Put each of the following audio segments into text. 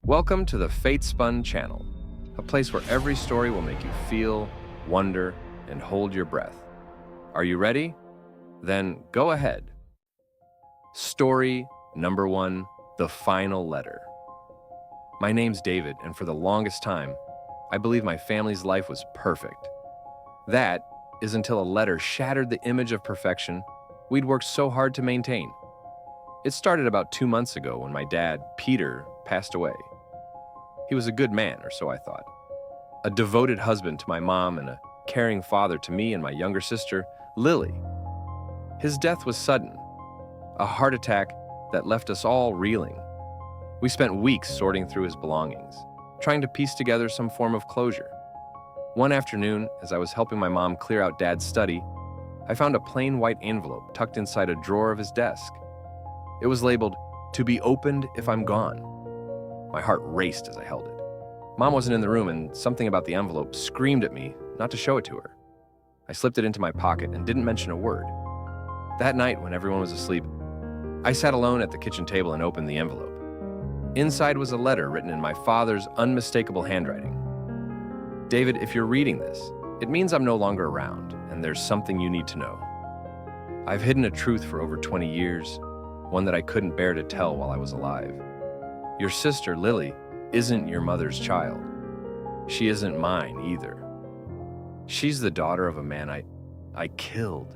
Welcome to the Fate Spun channel, a place where every story will make you feel, wonder, and hold your breath. Are you ready? Then go ahead. Story number 1, The Final Letter. My name's David, and for the longest time, I believed my family's life was perfect. That is until a letter shattered the image of perfection we'd worked so hard to maintain. It started about 2 months ago when my dad, Peter, passed away. He was a good man, or so I thought. A devoted husband to my mom and a caring father to me and my younger sister, Lily. His death was sudden, a heart attack that left us all reeling. We spent weeks sorting through his belongings, trying to piece together some form of closure. One afternoon, as I was helping my mom clear out Dad's study, I found a plain white envelope tucked inside a drawer of his desk. It was labeled, "To be opened if I'm gone." My heart raced as I held it. Mom wasn't in the room, and something about the envelope screamed at me not to show it to her. I slipped it into my pocket and didn't mention a word. That night, when everyone was asleep, I sat alone at the kitchen table and opened the envelope. Inside was a letter written in my father's unmistakable handwriting. "David, if you're reading this, it means I'm no longer around, and there's something you need to know. I've hidden a truth for over 20 years, one that I couldn't bear to tell while I was alive. Your sister, Lily, isn't your mother's child. She isn't mine either. She's the daughter of a man I killed."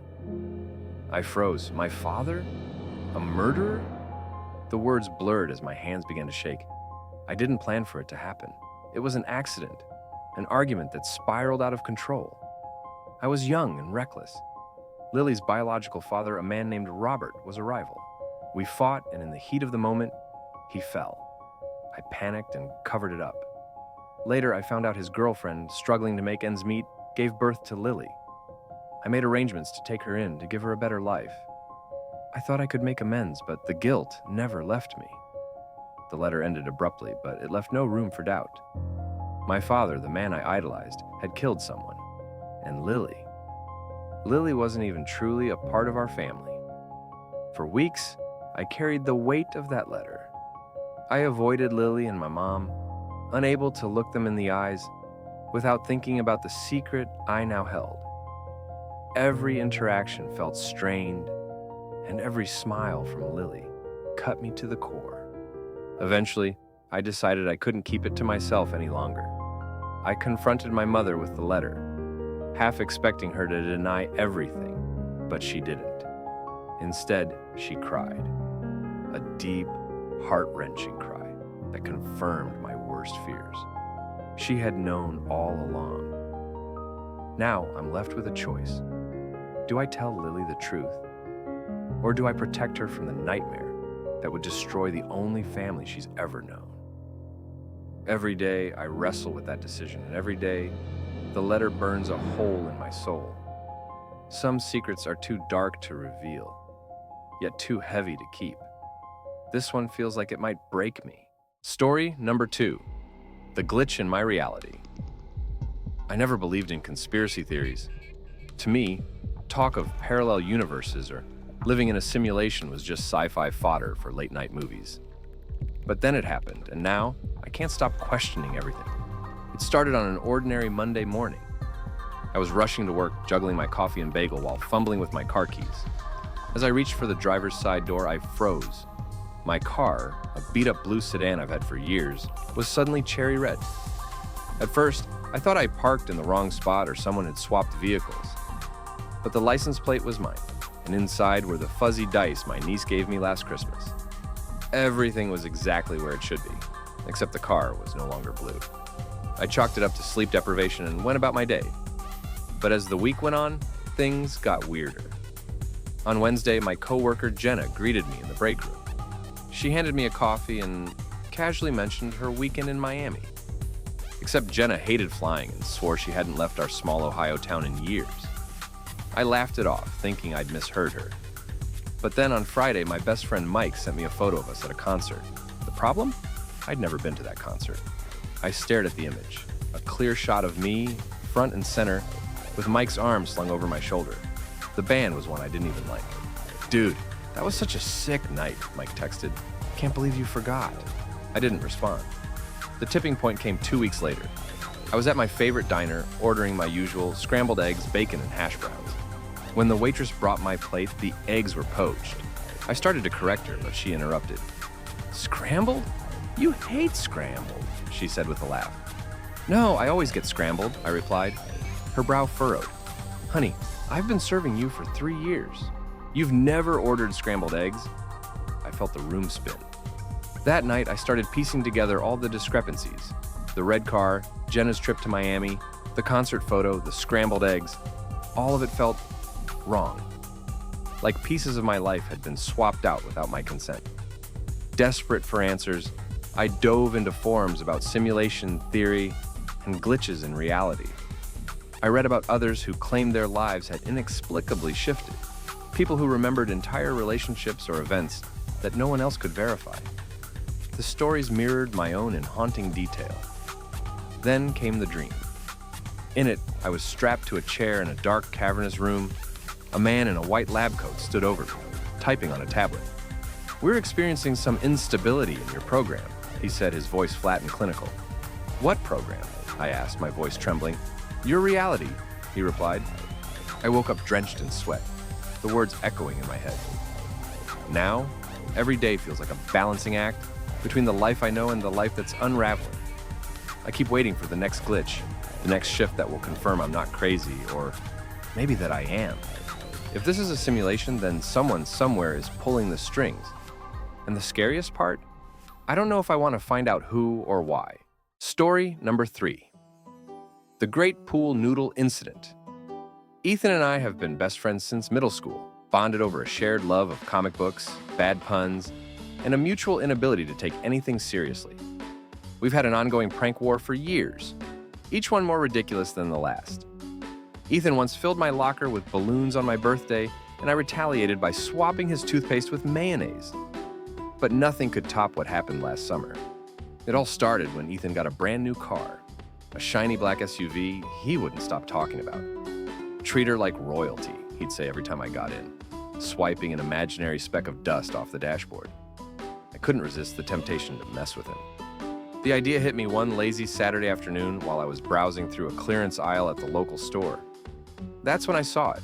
I froze. My father? A murderer? The words blurred as my hands began to shake. I didn't plan for it to happen. It was an accident, an argument that spiraled out of control. I was young and reckless. Lily's biological father, a man named Robert, was a rival. We fought, and in the heat of the moment, he fell. I panicked and covered it up. Later, I found out his girlfriend, struggling to make ends meet, gave birth to Lily. I made arrangements to take her in, to give her a better life. I thought I could make amends, but the guilt never left me. The letter ended abruptly, but it left no room for doubt. My father, the man I idolized, had killed someone. And Lily wasn't even truly a part of our family. For weeks, I carried the weight of that letter. I avoided Lily and my mom, unable to look them in the eyes without thinking about the secret I now held. Every interaction felt strained, and every smile from Lily cut me to the core. Eventually, I decided I couldn't keep it to myself any longer. I confronted my mother with the letter, half expecting her to deny everything, but she didn't. Instead, she cried. A deep, heart-wrenching cry that confirmed my worst fears. She had known all along. Now I'm left with a choice. Do I tell Lily the truth? Or do I protect her from the nightmare that would destroy the only family she's ever known? Every day I wrestle with that decision, and every day the letter burns a hole in my soul. Some secrets are too dark to reveal, yet too heavy to keep. This one feels like it might break me. Story number 2, The Glitch in My Reality. I never believed in conspiracy theories. To me, talk of parallel universes or living in a simulation was just sci-fi fodder for late-night movies. But then it happened, and now I can't stop questioning everything. It started on an ordinary Monday morning. I was rushing to work, juggling my coffee and bagel while fumbling with my car keys. As I reached for the driver's side door, I froze. My car, a beat-up blue sedan I've had for years, was suddenly cherry red. At first, I thought I parked in the wrong spot or someone had swapped vehicles. But the license plate was mine, and inside were the fuzzy dice my niece gave me last Christmas. Everything was exactly where it should be, except the car was no longer blue. I chalked it up to sleep deprivation and went about my day. But as the week went on, things got weirder. On Wednesday, my coworker Jenna greeted me in the break room. She handed me a coffee and casually mentioned her weekend in Miami. Except Jenna hated flying and swore she hadn't left our small Ohio town in years. I laughed it off, thinking I'd misheard her. But then on Friday, my best friend Mike sent me a photo of us at a concert. The problem? I'd never been to that concert. I stared at the image, a clear shot of me, front and center, with Mike's arm slung over my shoulder. The band was one I didn't even like. "Dude, that was such a sick night," Mike texted. "Can't believe you forgot." I didn't respond. The tipping point came 2 weeks later. I was at my favorite diner, ordering my usual scrambled eggs, bacon, and hash browns. When the waitress brought my plate, the eggs were poached. I started to correct her, but she interrupted. "Scrambled? You hate scrambled," she said with a laugh. "No, I always get scrambled," I replied. Her brow furrowed. "Honey, I've been serving you for 3 years. You've never ordered scrambled eggs?" I felt the room spin. That night, I started piecing together all the discrepancies. The red car, Jenna's trip to Miami, the concert photo, the scrambled eggs. All of it felt wrong. Like pieces of my life had been swapped out without my consent. Desperate for answers, I dove into forums about simulation theory and glitches in reality. I read about others who claimed their lives had inexplicably shifted, people who remembered entire relationships or events that no one else could verify. The stories mirrored my own in haunting detail. Then came the dream. In it, I was strapped to a chair in a dark, cavernous room. A man in a white lab coat stood over me, typing on a tablet. "We're experiencing some instability in your program," he said, his voice flat and clinical. "What program?" I asked, my voice trembling. "Your reality," he replied. I woke up drenched in sweat, the words echoing in my head. Now, every day feels like a balancing act between the life I know and the life that's unraveling. I keep waiting for the next glitch, the next shift that will confirm I'm not crazy, or maybe that I am. If this is a simulation, then someone somewhere is pulling the strings. And the scariest part? I don't know if I want to find out who or why. Story number 3. The Great Pool Noodle Incident. Ethan and I have been best friends since middle school, bonded over a shared love of comic books, bad puns, and a mutual inability to take anything seriously. We've had an ongoing prank war for years, each one more ridiculous than the last. Ethan once filled my locker with balloons on my birthday, and I retaliated by swapping his toothpaste with mayonnaise. But nothing could top what happened last summer. It all started when Ethan got a brand new car, a shiny black SUV he wouldn't stop talking about. "Treat her like royalty," he'd say every time I got in, swiping an imaginary speck of dust off the dashboard. I couldn't resist the temptation to mess with him. The idea hit me one lazy Saturday afternoon while I was browsing through a clearance aisle at the local store. That's when I saw it,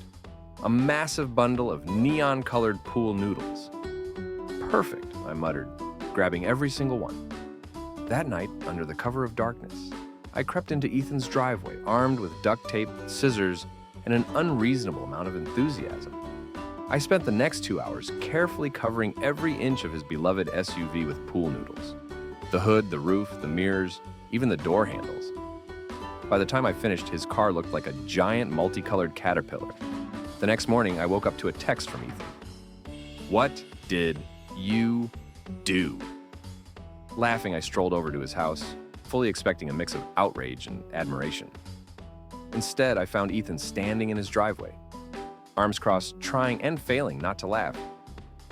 a massive bundle of neon-colored pool noodles. "Perfect," I muttered, grabbing every single one. That night, under the cover of darkness, I crept into Ethan's driveway, armed with duct tape, scissors, and an unreasonable amount of enthusiasm. I spent the next 2 hours carefully covering every inch of his beloved SUV with pool noodles. The hood, the roof, the mirrors, even the door handles. By the time I finished, his car looked like a giant multicolored caterpillar. The next morning, I woke up to a text from Ethan. "What did you do?" Laughing, I strolled over to his house, fully expecting a mix of outrage and admiration. Instead, I found Ethan standing in his driveway, arms crossed, trying and failing not to laugh.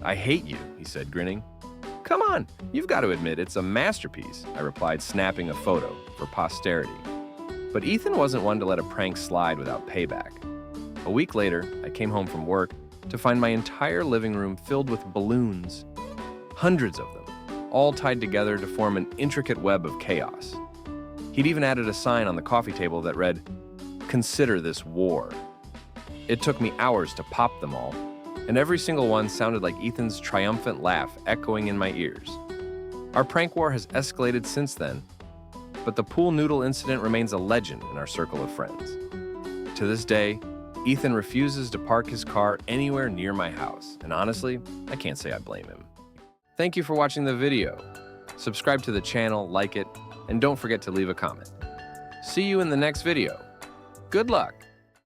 "I hate you," he said, grinning. "Come on, you've got to admit it's a masterpiece," I replied, snapping a photo for posterity. But Ethan wasn't one to let a prank slide without payback. A week later, I came home from work to find my entire living room filled with balloons. Hundreds of them, all tied together to form an intricate web of chaos. He'd even added a sign on the coffee table that read, "Consider this war." It took me hours to pop them all, and every single one sounded like Ethan's triumphant laugh echoing in my ears. Our prank war has escalated since then, but the pool noodle incident remains a legend in our circle of friends. To this day, Ethan refuses to park his car anywhere near my house, and honestly, I can't say I blame him. Thank you for watching the video. Subscribe to the channel, like it, and don't forget to leave a comment. See you in the next video. Good luck!